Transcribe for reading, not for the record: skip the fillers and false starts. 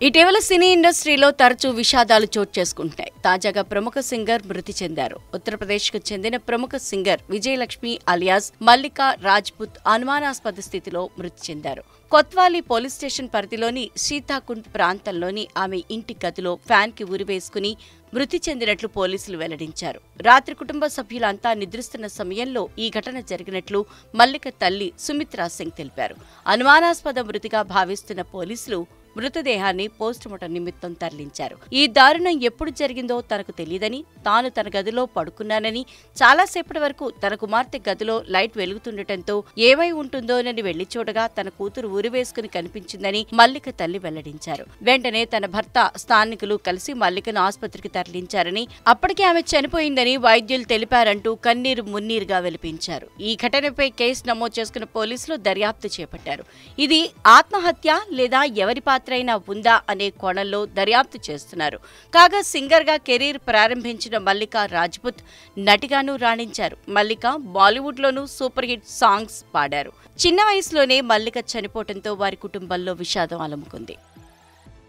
ఇటీవల సినీ ఇండస్ట్రీలో తరచూ విషాదాలు చోటు చేసుకుంటున్నాయి. తాజాగా ప్రముఖ సింగర్ మృతి చెందారు. ఉత్తరప్రదేశ్కు చెందిన ప్రముఖ సింగర్ విజయలక్ష్మి అలియాస్ మల్లికా రాజ్పుత్ అనుమానాస్పద స్థితిలో మృతి చెందారు. కొత్వాలీ పోలీస్ స్టేషన్ పరిధిలోని సీతాకుండ్ ప్రాంతంలోని ఆమె ఇంటి గదిలో ఫ్యాన్ కి ఉరివేసుకుని మృతి చెందినట్లు పోలీసులు వెల్లడించారు. రాత్రి కుటుంబ సభ్యులంతా నిద్రిస్తున్న సమయంలో ఈ ఘటన జరిగినట్లు మల్లిక తల్లి సుమిత్రా సింగ్ తెలిపారు. అనుమానాస్పద మృతిగా భావిస్తున్న పోలీసులు మృతదేహాన్ని పోస్టుమార్టం నిమిత్తం తరలించారు. ఈ దారుణం ఎప్పుడు జరిగిందో తనకు తెలియదని, తాను తన గదిలో పడుకున్నానని, చాలాసేపటి వరకు తన కుమార్తె గదిలో లైట్ వెలుగుతుండటంతో ఏమై ఉంటుందోనని వెళ్లి చూడగా తన కూతురు ఉరివేసుకుని కనిపించిందని మల్లిక తల్లి వెల్లడించారు. వెంటనే తన భర్త స్థానికులు కలిసి మల్లికను ఆసుపత్రికి తరలించారని, అప్పటికే ఆమె చనిపోయిందని వైద్యులు తెలిపారంటూ కన్నీరు మున్నీరుగా వెలిపించారు. ఈ ఘటనపై కేసు నమోదు చేసుకున్న పోలీసులు దర్యాప్తు చేపట్టారు. ఇది ఆత్మహత్య లేదా ఎవరి అయినా ఉందా అనే కోణంలో దర్యాప్తు చేస్తున్నారు. కాగా సింగర్ గా కెరీర్ ప్రారంభించిన మల్లికా రాజ్పుత్ నటిగానూ రాణించారు. మల్లిక బాలీవుడ్ లోనూ సూపర్ హిట్ సాంగ్స్ పాడారు. చిన్న వయసులోనే మల్లిక చనిపోవడంతో వారి కుటుంబంలో విషాదం అలముకుంది.